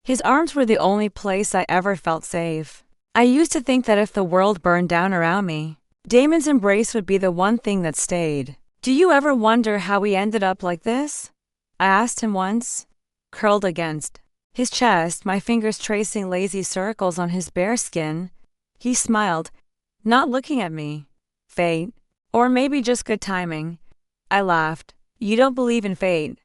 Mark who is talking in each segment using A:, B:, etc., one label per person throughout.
A: His arms were the only place I ever felt safe. I used to think that if the world burned down around me, Damon's embrace would be the one thing that stayed. Do you ever wonder how we ended up like this? I asked him once, curled against his chest, my fingers tracing lazy circles on his bare skin. He smiled, not looking at me. Fate. Or maybe just good timing. I laughed. You don't believe in fate.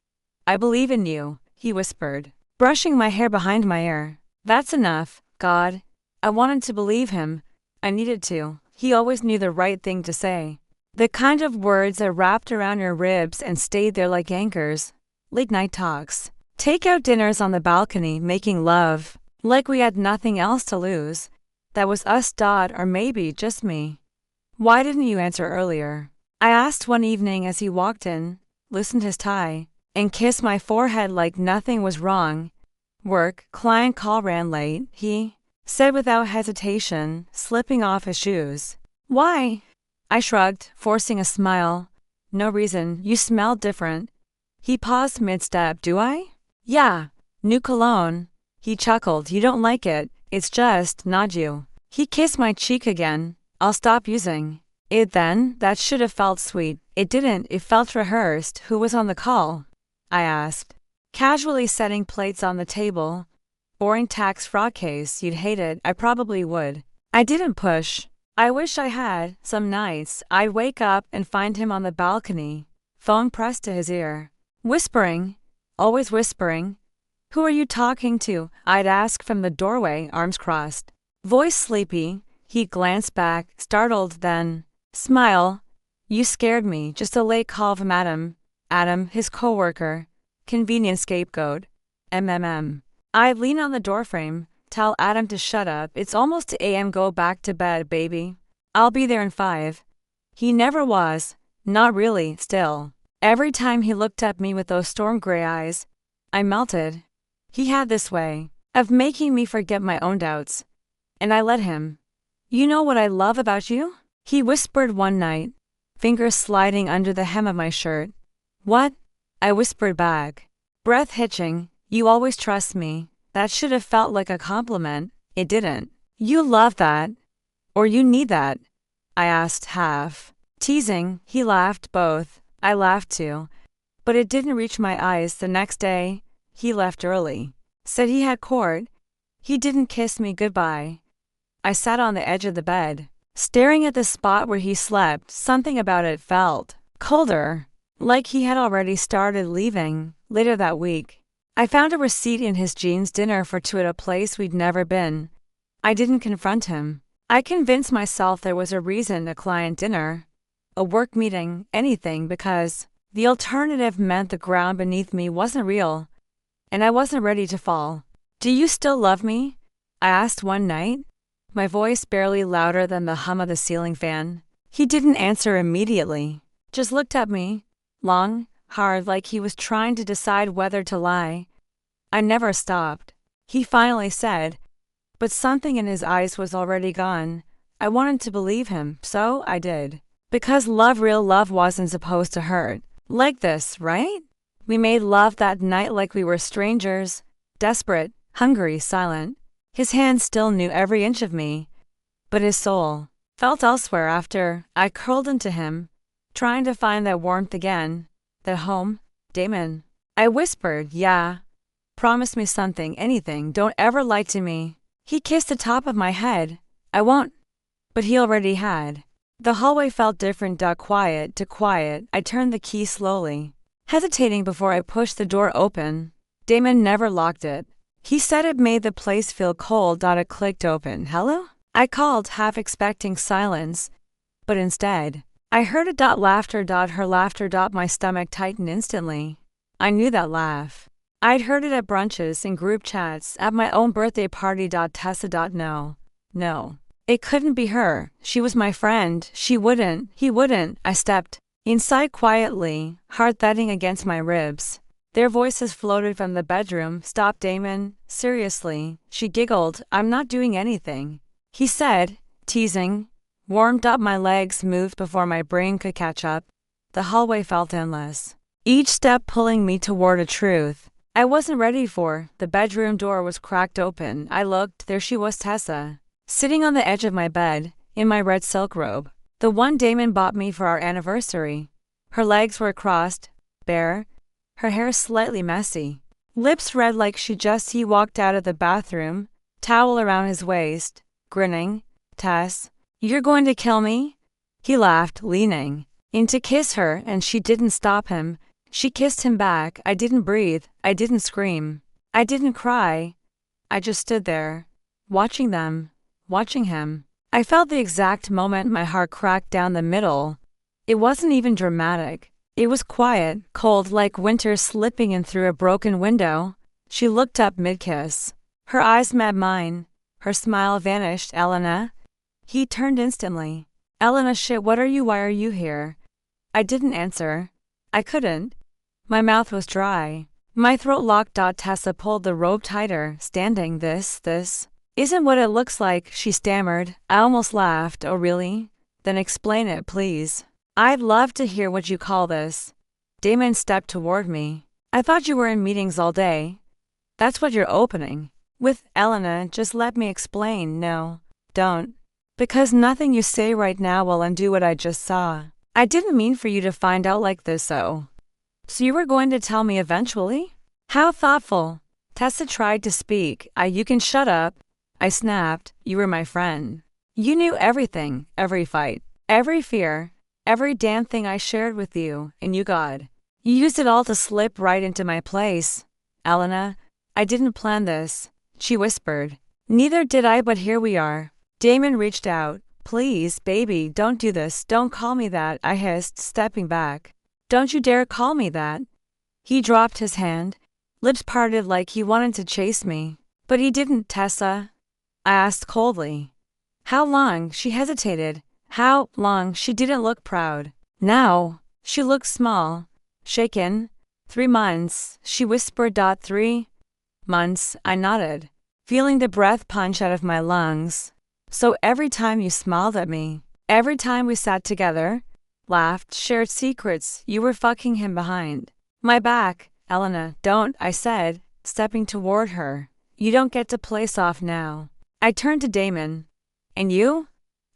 A: I believe in you, he whispered, brushing my hair behind my ear. That's enough, God. I wanted to believe him. I needed to. He always knew the right thing to say. The kind of words that wrapped around your ribs and stayed there like anchors. Late night talks. Take-out dinners on the balcony, making love. Like we had nothing else to lose. That was us, or maybe just me. Why didn't you answer earlier? I asked one evening as he walked in, loosened his tie, and kissed my forehead like nothing was wrong. Work, client call ran late, he said without hesitation, slipping off his shoes. Why? I shrugged, forcing a smile. No reason, you smelled different. He paused mid-step. Do I? Yeah. New cologne. He chuckled. You don't like it. It's just not you. He kissed my cheek again. I'll stop using it then. That should have felt sweet. It didn't. It felt rehearsed. Who was on the call? I asked, casually setting plates on the table. Boring tax fraud case. You'd hate it. I probably would. I didn't push. I wish I had. Some nights, I'd wake up and find him on the balcony, phone pressed to his ear. Whispering. Always whispering. Who are you talking to? I'd ask from the doorway, arms crossed. Voice sleepy. He glanced back, startled, then smile. You scared me. Just a late call from Adam. Adam, his coworker. Convenient scapegoat. I'd lean on the doorframe, tell Adam to shut up. It's almost 2 a.m. Go back to bed, baby. I'll be there in 5. He never was. Not really, still. Every time he looked at me with those storm gray eyes, I melted. He had this way of making me forget my own doubts. And I let him. You know what I love about you? He whispered one night, fingers sliding under the hem of my shirt. What? I whispered back, breath hitching. You always trust me. That should have felt like a compliment. It didn't. You love that. Or you need that? I asked, half teasing. He laughed. Both. I laughed too. But it didn't reach my eyes. The next day, he left early. Said he had court. He didn't kiss me goodbye. I sat on the edge of the bed, staring at the spot where he slept. Something about it felt colder, like he had already started leaving. Later that week, I found a receipt in his jeans dinner for 2 at a place we'd never been. I didn't confront him. I convinced myself there was a reason, a client dinner, a work meeting, anything, because the alternative meant the ground beneath me wasn't real, and I wasn't ready to fall. Do you still love me? I asked one night, my voice barely louder than the hum of the ceiling fan. He didn't answer immediately, just looked at me, long, hard, like he was trying to decide whether to lie. I never stopped. He finally said, but something in his eyes was already gone. I wanted to believe him, so I did. Because love, real love, wasn't supposed to hurt. Like this, right? We made love that night like we were strangers, desperate, hungry, silent. His hands still knew every inch of me, but his soul felt elsewhere after I curled into him, trying to find that warmth again. That home, Damon. I whispered, yeah. Promise me something, anything, don't ever lie to me. He kissed the top of my head. I won't. But he already had. The hallway felt different, quiet to quiet. I turned the key slowly, hesitating before I pushed the door open. Damon never locked it. He said it made the place feel cold. It clicked open. Hello? I called, half expecting silence, but instead, I heard a laughter. Her laughter. My stomach tightened instantly. I knew that laugh. I'd heard it at brunches, in group chats, at my own birthday party. Tessa. No. It couldn't be her. She was my friend. He wouldn't. I stepped inside quietly, heart thudding against my ribs. Their voices floated from the bedroom. Stop, Damon. Seriously. She giggled. I'm not doing anything. He said, teasing. Warmed up, my legs moved before my brain could catch up. The hallway felt endless, each step pulling me toward a truth I wasn't ready for. The bedroom door was cracked open. I looked. There she was, Tessa, sitting on the edge of my bed, in my red silk robe, the one Damon bought me for our anniversary. Her legs were crossed, bare, her hair slightly messy, lips red like he walked out of the bathroom, towel around his waist, grinning. Tess, you're going to kill me? He laughed, leaning in to kiss her, and she didn't stop him. She kissed him back. I didn't breathe. I didn't scream. I didn't cry. I just stood there, watching them, watching him. I felt the exact moment my heart cracked down the middle. It wasn't even dramatic. It was quiet, cold like winter slipping in through a broken window. She looked up mid-kiss. Her eyes met mine. Her smile vanished. Elena? He turned instantly. Elena, shit, what are you? Why are you here? I didn't answer. I couldn't. My mouth was dry. My throat locked. Tessa pulled the robe tighter, standing. This isn't what it looks like, she stammered. I almost laughed. Oh, really? Then explain it, please. I'd love to hear what you call this. Damon stepped toward me. I thought you were in meetings all day. That's what you're opening with. Elena, just let me explain. No, don't. Because nothing you say right now will undo what I just saw. I didn't mean for you to find out like this, So you were going to tell me eventually? How thoughtful. Tessa tried to speak. You can shut up. I snapped. You were my friend. You knew everything, every fight, every fear, every damn thing I shared with you, and you used it all to slip right into my place. Elena, I didn't plan this, she whispered. Neither did I, but here we are. Damon reached out. Please, baby, don't do this. Don't call me that, I hissed, stepping back. Don't you dare call me that. He dropped his hand, lips parted like he wanted to chase me. But he didn't. Tessa? I asked coldly. How long? She hesitated. How long? She didn't look proud. Now, she looked small, shaken. 3 months, she whispered. 3 months, I nodded, feeling the breath punch out of my lungs. So every time you smiled at me, every time we sat together, laughed, shared secrets, you were fucking him behind my back. Elena, don't, I said, stepping toward her. You don't get to play soft now. I turned to Damon. And you?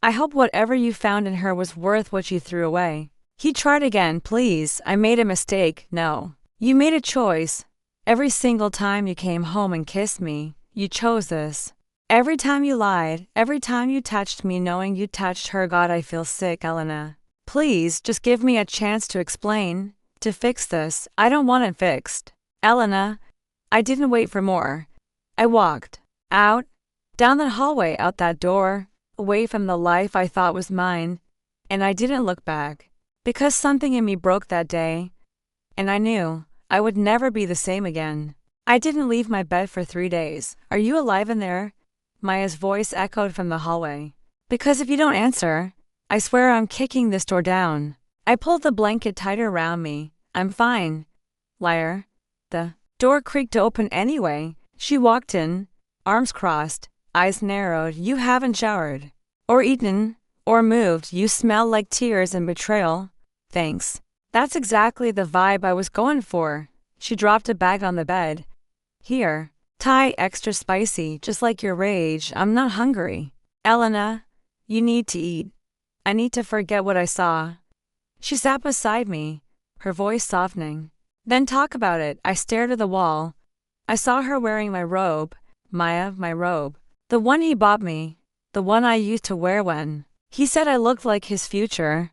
A: I hope whatever you found in her was worth what you threw away. He tried again. Please, I made a mistake. No. You made a choice. Every single time you came home and kissed me, you chose this. Every time you lied, every time you touched me knowing you touched her. God, I feel sick. Elena, please, just give me a chance to explain, to fix this. I don't want it fixed. Elena, I didn't wait for more. I walked out, down that hallway, out that door, away from the life I thought was mine, and I didn't look back, because something in me broke that day, and I knew I would never be the same again. I didn't leave my bed for 3 days. Are you alive in there? Maya's voice echoed from the hallway. Because if you don't answer, I swear I'm kicking this door down. I pulled the blanket tighter around me. I'm fine. Liar. The door creaked open anyway. She walked in, arms crossed, eyes narrowed. You haven't showered, or eaten, or moved. You smell like tears and betrayal. Thanks. That's exactly the vibe I was going for. She dropped a bag on the bed. Here. Thai, extra spicy, just like your rage. I'm not hungry. Elena, you need to eat. I need to forget what I saw. She sat beside me, her voice softening. Then talk about it. I stared at the wall. I saw her wearing my robe. Maya, my robe. The one he bought me. The one I used to wear when he said I looked like his future.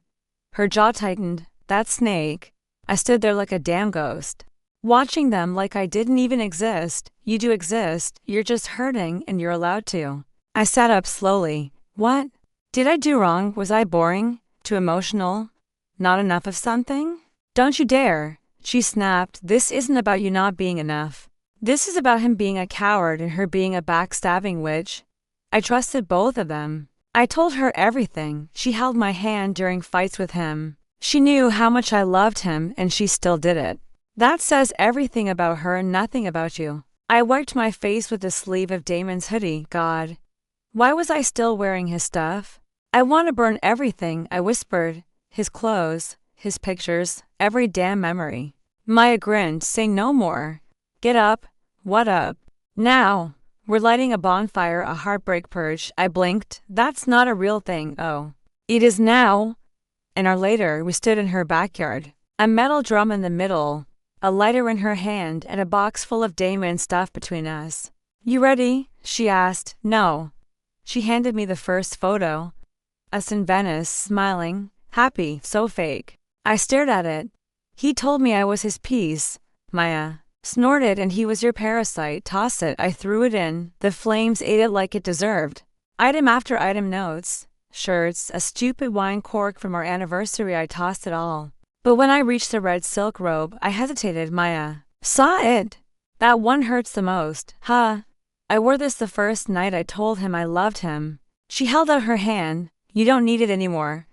A: Her jaw tightened. That snake. I stood there like a damn ghost, watching them like I didn't even exist. You do exist, you're just hurting and you're allowed to. I sat up slowly. What did I do wrong? Was I boring? Too emotional? Not enough of something? Don't you dare, she snapped. This isn't about you not being enough. This is about him being a coward and her being a backstabbing witch. I trusted both of them. I told her everything. She held my hand during fights with him. She knew how much I loved him and she still did it. That says everything about her and nothing about you. I wiped my face with the sleeve of Damon's hoodie. God, why was I still wearing his stuff? I want to burn everything, I whispered. His clothes, his pictures, every damn memory. Maya grinned, saying no more. Get up. What up? Now. We're lighting a bonfire, a heartbreak purge. I blinked. That's not a real thing. Oh. It is now. An hour later, we stood in her backyard. A metal drum in the middle, a lighter in her hand, and a box full of Damon stuff between us. You ready? She asked. No. She handed me the first photo. Us in Venice, smiling, happy, so fake. I stared at it. He told me I was his piece. Maya snorted, and he was your parasite. Toss it. I threw it in. The flames ate it like it deserved. Item after item, notes, shirts, a stupid wine cork from our anniversary. I tossed it all. But when I reached the red silk robe, I hesitated. Maya saw it. That one hurts the most. Huh? I wore this the first night I told him I loved him. She held out her hand. You don't need it anymore.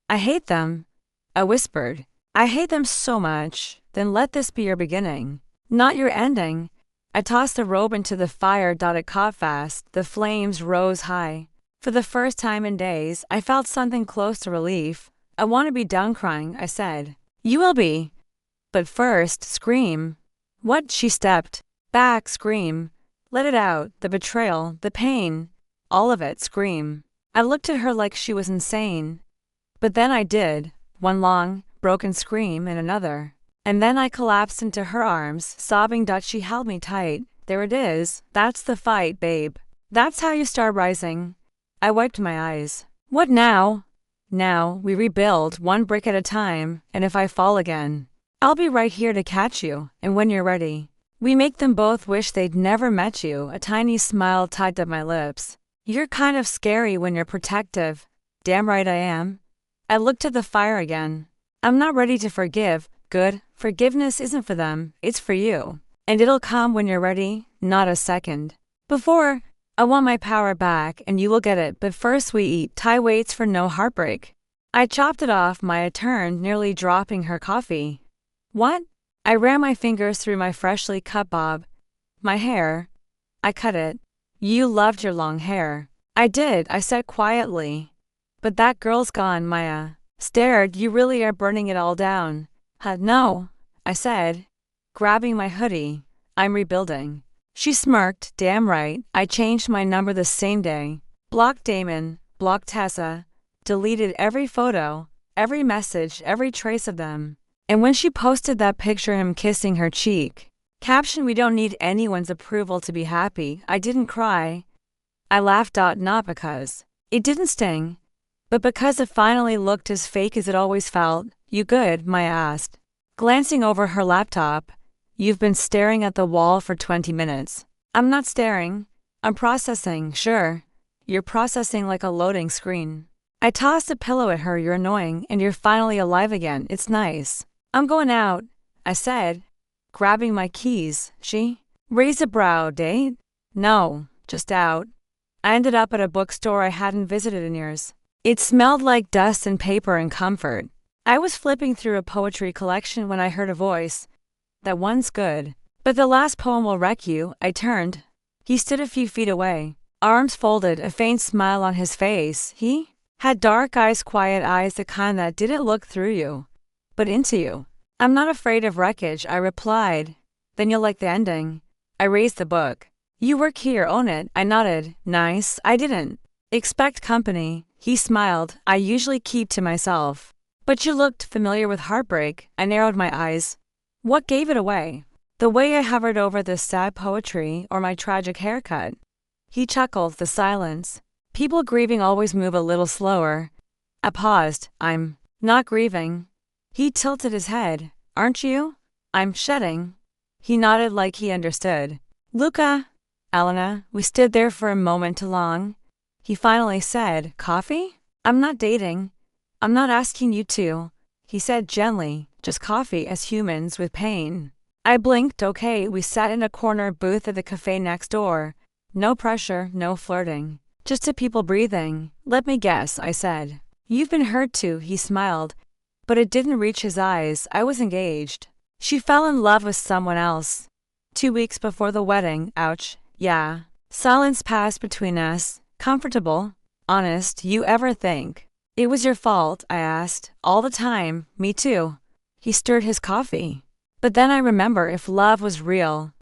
A: I hate them. I whispered. I hate them so much. Then let this be your beginning, not your ending. I tossed the robe into the fire. It caught fast. The flames rose high. For the first time in days, I felt something close to relief. I want to be done crying, I said. You will be. But first, scream. What? She stepped back. Scream. Let it out. The betrayal, the pain. All of it. Scream. I looked at her like she was insane. But then I did. One long, broken scream and another. And then I collapsed into her arms, sobbing. She held me tight. There it is. That's the fight, babe. That's how you start rising. I wiped my eyes. What now? Now, we rebuild, one brick at a time, and if I fall again, I'll be right here to catch you, and when you're ready. We make them both wish they'd never met you. A tiny smile tied up my lips. You're kind of scary when you're protective. Damn right I am. I looked at the fire again. I'm not ready to forgive. Good. Forgiveness isn't for them, it's for you. And it'll come when you're ready, not a second. Before, I want my power back, and you will get it, but first we eat. Ty waits for no heartbreak. I chopped it off. Maya turned, nearly dropping her coffee. What? I ran my fingers through my freshly cut bob. My hair. I cut it. You loved your long hair. I did, I said quietly. But that girl's gone. Maya stared. You really are burning it all down. No, I said, grabbing my hoodie. I'm rebuilding. She smirked. Damn right. I changed my number the same day. Blocked Damon, blocked Tessa, deleted every photo, every message, every trace of them. And when she posted that picture of him kissing her cheek, caption, we don't need anyone's approval to be happy, I didn't cry. I laughed. Not because it didn't sting, but because it finally looked as fake as it always felt. You good? Maya asked, glancing over her laptop. You've been staring at the wall for 20 minutes. I'm not staring. I'm processing. Sure. You're processing like a loading screen. I tossed a pillow at her. You're annoying, and you're finally alive again. It's nice. I'm going out, I said, grabbing my keys. She raised a brow. Date? No, just out. I ended up at a bookstore I hadn't visited in years. It smelled like dust and paper and comfort. I was flipping through a poetry collection when I heard a voice. That one's good, but the last poem will wreck you. I turned. He stood a few feet away, arms folded, a faint smile on his face. He had dark eyes, quiet eyes, the kind that didn't look through you, but into you. I'm not afraid of wreckage, I replied. Then you'll like the ending. I raised the book. You work here, own it. I nodded. Nice. I didn't expect company. He smiled. I usually keep to myself. But you looked familiar with Heartbreak. I narrowed my eyes. What gave it away? The way I hovered over this sad poetry, or my tragic haircut? He chuckled. The silence. People grieving always move a little slower. I paused. I'm not grieving. He tilted his head. Aren't you? I'm shedding. He nodded like he understood. Luca, Elena, we stood there for a moment too long. He finally said, coffee? I'm not dating. I'm not asking you to. He said gently, just coffee as humans with pain. I blinked. Okay, we sat in a corner booth at the cafe next door. No pressure, no flirting. Just two people breathing. Let me guess, I said. You've been hurt too, he smiled. But it didn't reach his eyes. I was engaged. She fell in love with someone else. 2 weeks before the wedding. Ouch. Yeah. Silence passed between us. Comfortable. Honest. You ever think it was your fault? I asked. All the time. Me too. He stirred his coffee. But then I remember, if love was real,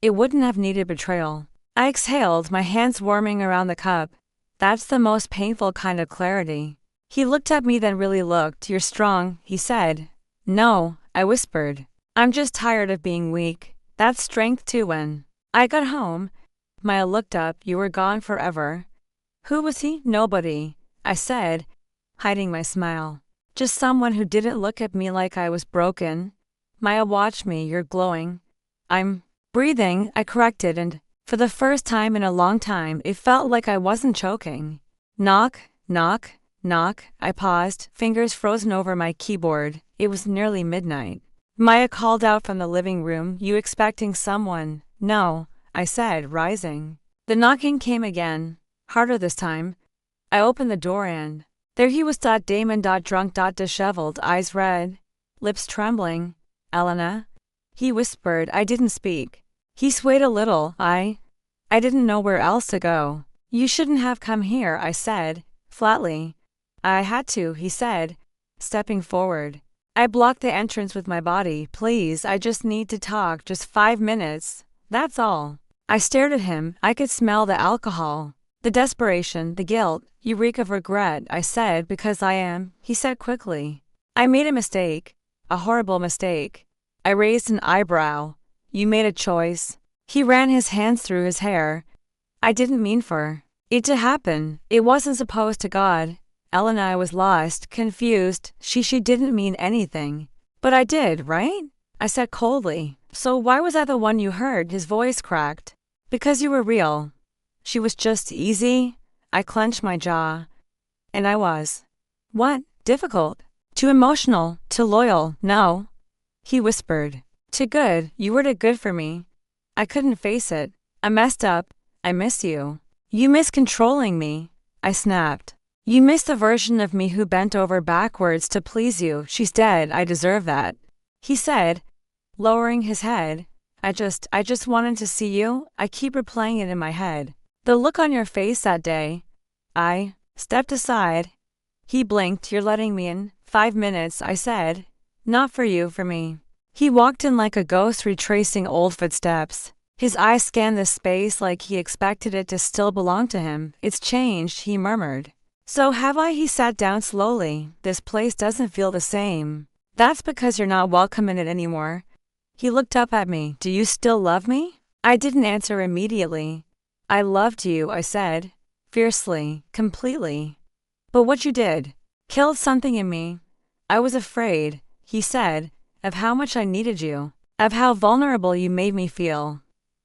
A: it wouldn't have needed betrayal. I exhaled, my hands warming around the cup. That's the most painful kind of clarity. He looked at me, then really looked. You're strong, he said. No, I whispered. I'm just tired of being weak. That's strength too. When I got home, Maya looked up. You were gone forever. Who was he? Nobody, I said, hiding my smile. Just someone who didn't look at me like I was broken. Maya watched me. You're glowing. I'm breathing, I corrected, and for the first time in a long time, it felt like I wasn't choking. Knock, knock, knock. I paused, fingers frozen over my keyboard. It was nearly midnight. Maya called out from the living room. You expecting someone? No, I said, rising. The knocking came again, harder this time. I opened the door and there he was. Damon. Drunk. Disheveled, eyes red, lips trembling. Elena? He whispered. I didn't speak. He swayed a little. I didn't know where else to go. You shouldn't have come here, I said, flatly. I had to, he said, stepping forward. I blocked the entrance with my body. Please, I just need to talk, just 5 minutes. That's all. I stared at him. I could smell the alcohol, the desperation, the guilt. You reek of regret, I said, because I am, he said quickly. I made a mistake, a horrible mistake. I raised an eyebrow. You made a choice. He ran his hands through his hair. I didn't mean for it to happen. It wasn't supposed to. God. Elena, I was lost, confused. She didn't mean anything. But I did, right? I said coldly. So why was I the one you heard? His voice cracked. Because you were real. She was just easy. I clenched my jaw. And I was. What? Difficult? Too emotional? Too loyal? No. He whispered. Too good. You were too good for me. I couldn't face it. I messed up. I miss you. You miss controlling me. I snapped. You miss the version of me who bent over backwards to please you. She's dead. I deserve that. He said, lowering his head. I just wanted to see you. I keep replaying it in my head. The look on your face that day. I stepped aside. He blinked. You're letting me in. 5 minutes, I said. Not for you, for me. He walked in like a ghost, retracing old footsteps. His eyes scanned the space like he expected it to still belong to him. It's changed, he murmured. So have I? He sat down slowly. This place doesn't feel the same. That's because you're not welcome in it anymore. He looked up at me. Do you still love me? I didn't answer immediately. I loved you, I said. Fiercely, completely. But what you did killed something in me. I was afraid, he said, of how much I needed you, of how vulnerable you made me feel.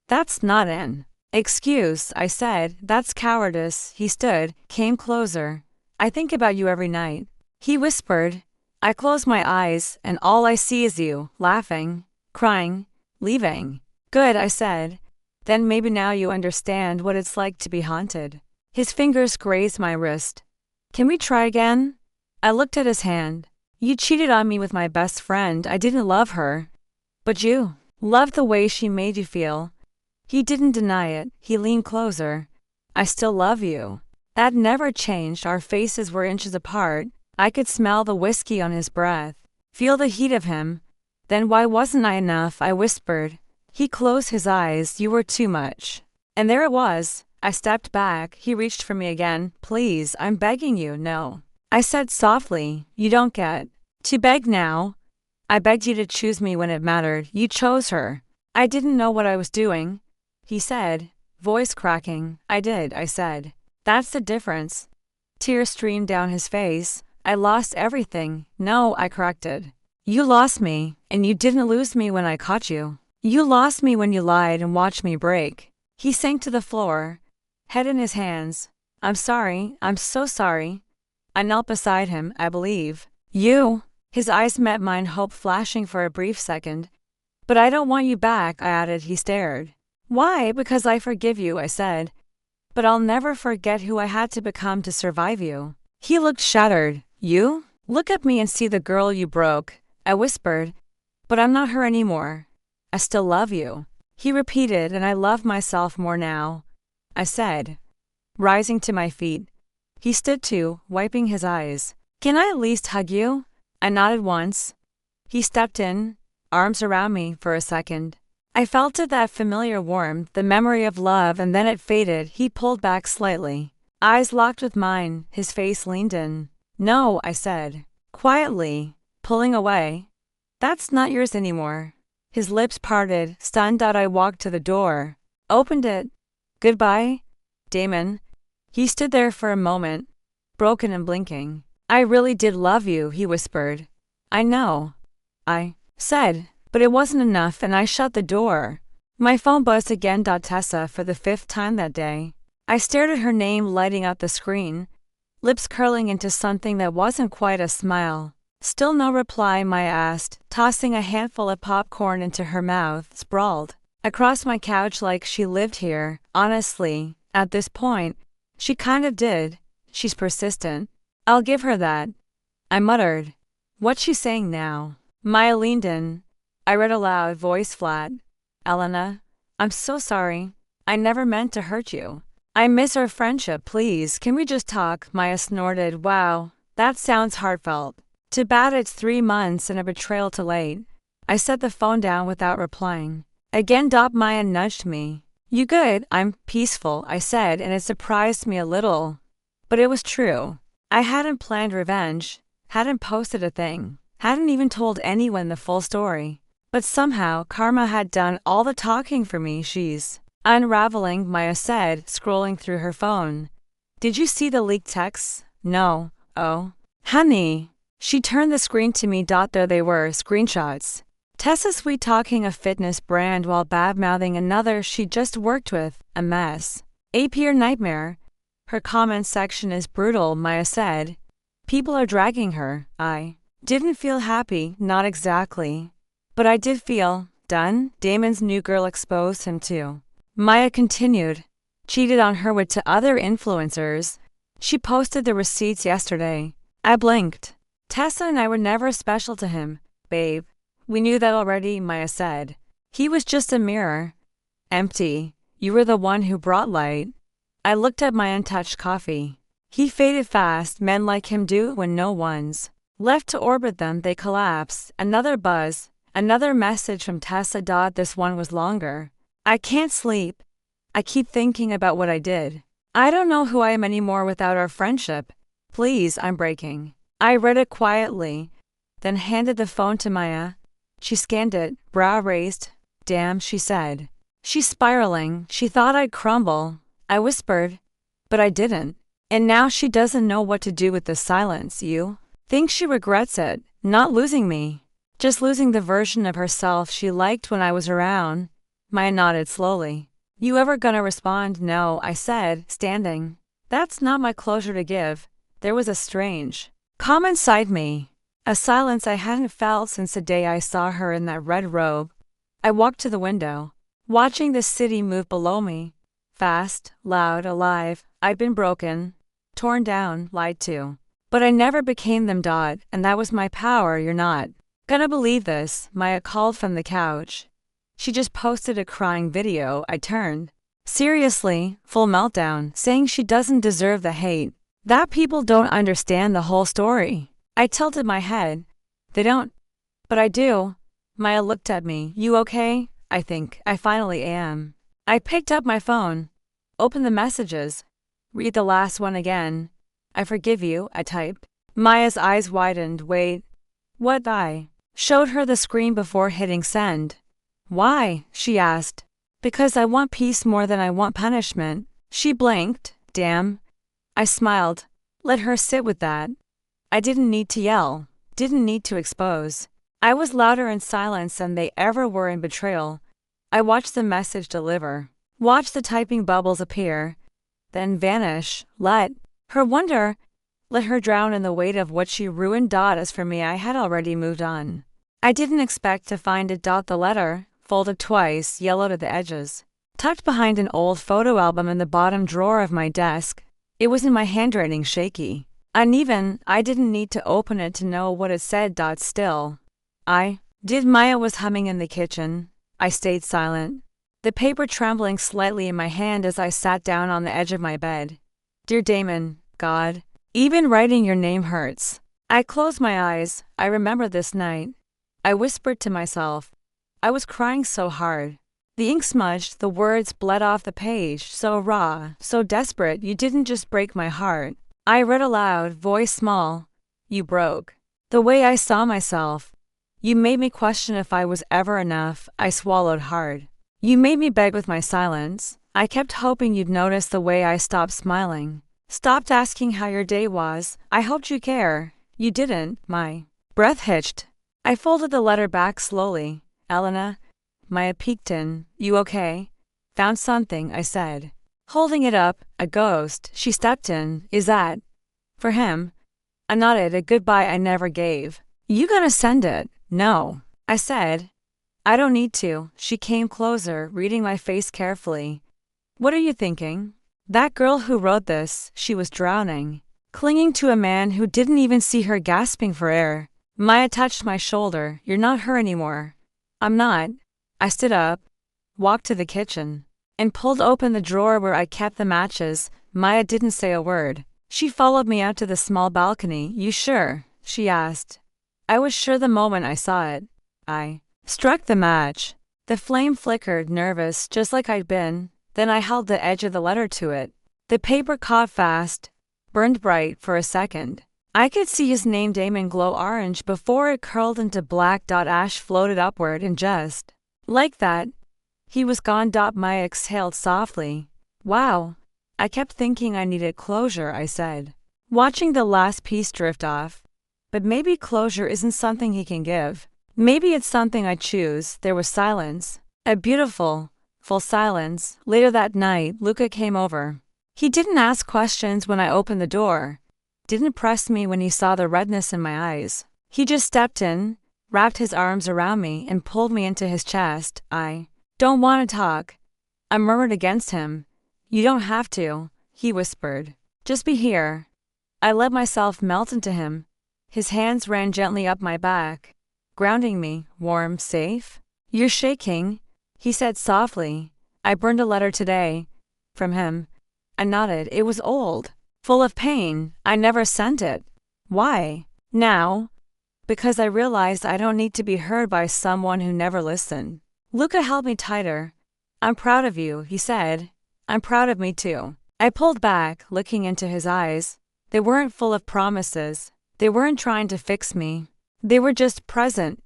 A: That's not an excuse, I said. That's cowardice. He stood, came closer. I think about you every night. He whispered. I close my eyes, and all I see is you, laughing, crying, leaving. Good, I said. Then maybe now you understand what it's like to be haunted. His fingers grazed my wrist. Can we try again? I looked at his hand. You cheated on me with my best friend. I didn't love her. But you loved the way she made you feel. He didn't deny it. He leaned closer. I still love you. That never changed. Our faces were inches apart. I could smell the whiskey on his breath, feel the heat of him. Then why wasn't I enough? I whispered. He closed his eyes. You were too much. And there it was. I stepped back. He reached for me again. Please, I'm begging you. No. I said softly. You don't get to beg now. I begged you to choose me when it mattered. You chose her. I didn't know what I was doing. He said, voice cracking. I did, I said. That's the difference. Tears streamed down his face. I lost everything. No, I corrected. You lost me, and you didn't lose me when I caught you. You lost me when you lied and watched me break. He sank to the floor, head in his hands. I'm sorry. I'm so sorry. I knelt beside him, I believe. You. His eyes met mine, hope flashing for a brief second. But I don't want you back, I added. He stared. Why? Because I forgive you, I said. But I'll never forget who I had to become to survive you. He looked shattered. You? Look at me and see the girl you broke, I whispered. But I'm not her anymore. I still love you. He repeated, and I love myself more now, I said, rising to my feet. He stood too, wiping his eyes. Can I at least hug you? I nodded once. He stepped in, arms around me for a second. I felt it, that familiar warmth, the memory of love, and then it faded. He pulled back slightly. Eyes locked with mine, his face leaned in. No, I said, quietly, pulling away. That's not yours anymore. His lips parted, stunned. I walked to the door, opened it. Goodbye, Damon. He stood there for a moment, broken and blinking. I really did love you, he whispered. I know, I said, but it wasn't enough, and I shut the door. My phone buzzed again. Tessa, for the 5th time that day. I stared at her name lighting up the screen, lips curling into something that wasn't quite a smile. Still no reply, Maya asked, tossing a handful of popcorn into her mouth, sprawled across my couch like she lived here. Honestly, at this point, she kind of did. She's persistent. I'll give her that. I muttered. What's she saying now? Maya leaned in. I read aloud, voice flat. Elena, I'm so sorry. I never meant to hurt you. I miss our friendship. Please, can we just talk? Maya snorted. Wow, that sounds heartfelt. Too bad it's 3 months and a betrayal too late. I set the phone down without replying. Again, Maya nudged me. You good? I'm peaceful, I said, and it surprised me a little. But it was true. I hadn't planned revenge, hadn't posted a thing, hadn't even told anyone the full story. But somehow, karma had done all the talking for me. She's unraveling, Maya said, scrolling through her phone. Did you see the leaked texts? No. Oh, honey. She turned the screen to me. There they were, screenshots. Tessa sweet-talking a fitness brand while bad-mouthing another she just worked with. A mess. A pure nightmare. Her comment section is brutal, Maya said. People are dragging her. I didn't feel happy, not exactly. But I did feel done. Damon's new girl exposed him too. Maya continued. Cheated on her with 2 other influencers. She posted the receipts yesterday. I blinked. Tessa and I were never special to him, babe. We knew that already, Maya said. He was just a mirror. Empty. You were the one who brought light. I looked at my untouched coffee. He faded fast. Men like him do when no one's left to orbit them. They collapse. Another buzz. Another message from Tessa. This one was longer. I can't sleep. I keep thinking about what I did. I don't know who I am anymore without our friendship. Please, I'm breaking. I read it quietly, then handed the phone to Maya. She scanned it, brow raised. Damn, she said. She's spiraling. She thought I'd crumble. I whispered, but I didn't. And now she doesn't know what to do with the silence. You think she regrets it, not losing me, just losing the version of herself she liked when I was around. Maya nodded slowly. You ever gonna respond? No, I said, standing. That's not my closure to give. There was a strange calm inside me. A silence I hadn't felt since the day I saw her in that red robe. I walked to the window, watching the city move below me. Fast, loud, alive. I'd been broken, torn down, lied to. But I never became them. And that was my power. You're not gonna believe this, Maya called from the couch. She just posted a crying video. I turned. Seriously, full meltdown, saying she doesn't deserve the hate. That people don't understand the whole story. I tilted my head. They don't. But I do. Maya looked at me. You okay? I think I finally am. I picked up my phone. Opened the messages. Read the last one again. I forgive you, I typed. Maya's eyes widened. Wait. What? I showed her the screen before hitting send. Why? She asked. Because I want peace more than I want punishment. She blinked. Damn. I smiled. Let her sit with that. I didn't need to yell. Didn't need to expose. I was louder in silence than they ever were in betrayal. I watched the message deliver. Watched the typing bubbles appear. Then vanish. Let her wonder. Let her drown in the weight of what she ruined. As for me, I had already moved on. I didn't expect to find it. The letter, folded twice, yellowed at the edges, tucked behind an old photo album in the bottom drawer of my desk. It was in my handwriting, shaky, uneven. I didn't need to open it to know what it said. Still, I did. Maya was humming in the kitchen. I stayed silent, the paper trembling slightly in my hand as I sat down on the edge of my bed. Dear Damon, God, even writing your name hurts. I closed my eyes. I remember this night. I whispered to myself. I was crying so hard. The ink smudged, the words bled off the page, so raw, so desperate. You didn't just break my heart. I read aloud, voice small. You broke the way I saw myself. You made me question if I was ever enough. I swallowed hard. You made me beg with my silence. I kept hoping you'd notice the way I stopped smiling. Stopped asking how your day was. I hoped you'd care. You didn't. My breath hitched. I folded the letter back slowly. Elena, Maya peeked in. You okay? Found something, I said. Holding it up, a ghost. She stepped in. Is that for him? I nodded, a goodbye I never gave. You gonna send it? No, I said. I don't need to. She came closer, reading my face carefully. What are you thinking? That girl who wrote this, she was drowning, clinging to a man who didn't even see her, gasping for air. Maya touched my shoulder. You're not her anymore. I'm not. I stood up, walked to the kitchen, and pulled open the drawer where I kept the matches. Maya didn't say a word. She followed me out to the small balcony. You sure? She asked. I was sure the moment I saw it. I struck the match. The flame flickered, nervous, just like I'd been. Then I held the edge of the letter to it. The paper caught fast, burned bright for a second. I could see his name, Damon, glow orange before it curled into black. Ash floated upward, and just like that, he was gone. Maya exhaled softly. Wow. I kept thinking I needed closure, I said, watching the last piece drift off. But maybe closure isn't something he can give. Maybe it's something I choose. There was silence. A beautiful, full silence. Later that night, Luca came over. He didn't ask questions when I opened the door. Didn't press me when he saw the redness in my eyes. He just stepped in, wrapped his arms around me, and pulled me into his chest. I don't want to talk. I murmured against him. You don't have to, he whispered. Just be here. I let myself melt into him. His hands ran gently up my back, grounding me. Warm, safe? You're shaking, he said softly. I burned a letter today. From him. I nodded. It was old, full of pain. I never sent it. Why? Now? Because I realized I don't need to be heard by someone who never listened. Luca held me tighter. I'm proud of you, he said. I'm proud of me too. I pulled back, looking into his eyes. They weren't full of promises. They weren't trying to fix me. They were just present.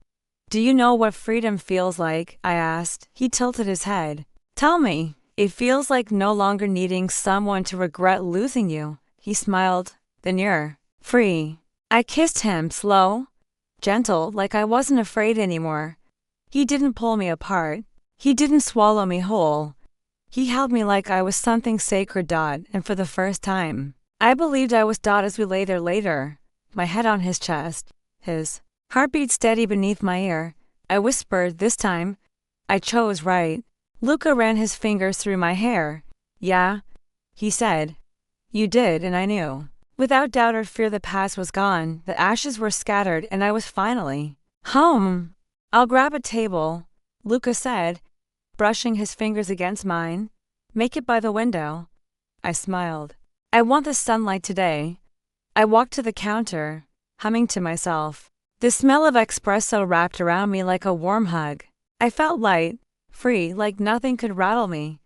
A: Do you know what freedom feels like? I asked. He tilted his head. Tell me. It feels like no longer needing someone to regret losing you. He smiled. Then you're free. I kissed him, slow, gentle, like I wasn't afraid anymore. He didn't pull me apart. He didn't swallow me whole. He held me like I was something sacred. And for the first time, I believed I was. As we lay there later, my head on his chest, his heartbeat steady beneath my ear, I whispered, this time, I chose right. Luca ran his fingers through my hair. Yeah, he said. You did, and I knew. Without doubt or fear, the past was gone, the ashes were scattered, and I was finally home. I'll grab a table, Luca said, brushing his fingers against mine. Make it by the window. I smiled. I want the sunlight today. I walked to the counter, humming to myself. The smell of espresso wrapped around me like a warm hug. I felt light, free, like nothing could rattle me.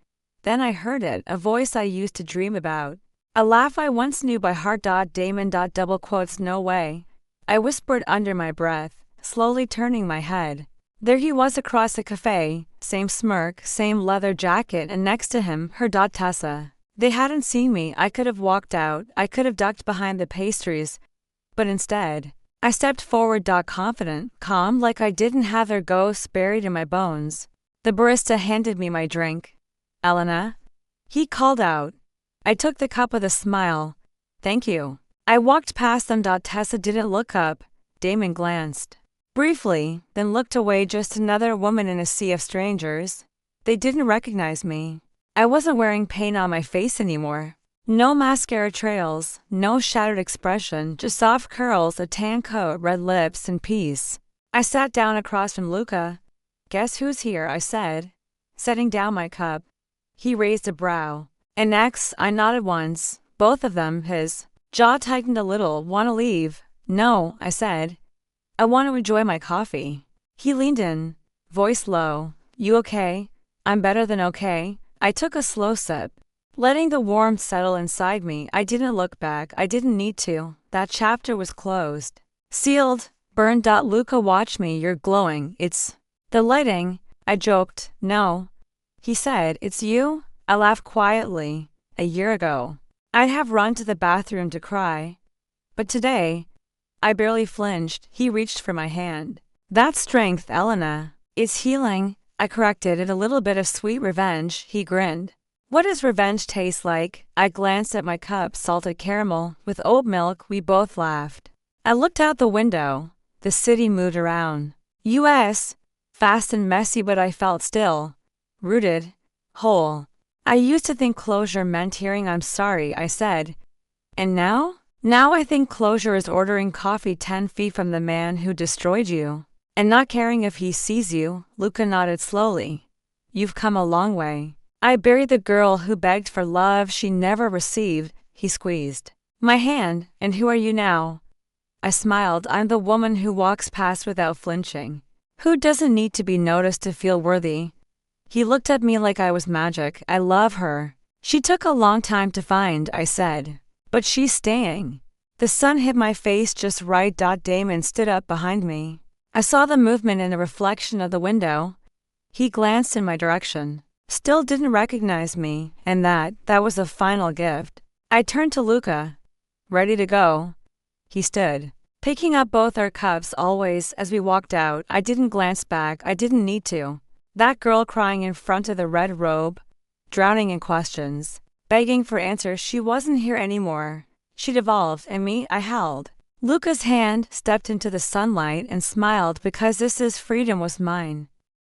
A: Then I heard it, a voice I used to dream about. A laugh I once knew by heart. Damon. Double quotes. No way. I whispered under my breath, slowly turning my head. There he was across the cafe, same smirk, same leather jacket, and next to him, her. Tessa. They hadn't seen me. I could have walked out, I could have ducked behind the pastries, but instead, I stepped forward. Confident, calm, like I didn't have their ghosts buried in my bones. The barista handed me my drink. Elena? He called out. I took the cup with a smile. Thank you. I walked past them. Tessa didn't look up. Damon glanced briefly, then looked away. Just another woman in a sea of strangers. They didn't recognize me. I wasn't wearing paint on my face anymore. No mascara trails, no shattered expression, just soft curls, a tan coat, red lips, and peace. I sat down across from Luca. Guess who's here? I said, setting down my cup. He raised a brow. An ex? I nodded once. Both of them. His jaw tightened a little. Want to leave? No, I said. I want to enjoy my coffee. He leaned in, voice low. You okay? I'm better than okay. I took a slow sip. Letting the warmth settle inside me, I didn't look back. I didn't need to. That chapter was closed. Sealed. Burned. Luca, watch me. You're glowing. It's the lighting. I joked. No. He said, it's you? I laughed quietly. A year ago, I'd have run to the bathroom to cry. But today, I barely flinched. He reached for my hand. That's strength, Elena. It's healing. I corrected it, a little bit of sweet revenge. He grinned. What does revenge taste like? I glanced at my cup, salted caramel, with oat milk. We both laughed. I looked out the window. The city moved around. U.S. Fast and messy, but I felt still. Rooted. Whole. I used to think closure meant hearing I'm sorry, I said. And now? Now I think closure is ordering coffee 10 feet from the man who destroyed you. And not caring if he sees you. Luca nodded slowly. You've come a long way. I buried the girl who begged for love she never received. He squeezed my hand. And who are you now? I smiled. I'm the woman who walks past without flinching. Who doesn't need to be noticed to feel worthy. He looked at me like I was magic. I love her. She took a long time to find, I said. But she's staying. The sun hit my face just right. Damon stood up behind me. I saw the movement in the reflection of the window. He glanced in my direction. Still didn't recognize me, and that was a final gift. I turned to Luca. Ready to go? He stood, picking up both our cups always as we walked out. I didn't glance back. I didn't need to. That girl crying in front of the red robe, drowning in questions, begging for answers. She wasn't here anymore. She'd evolved, and me, I held. Luca's hand, stepped into the sunlight and smiled because this freedom was mine.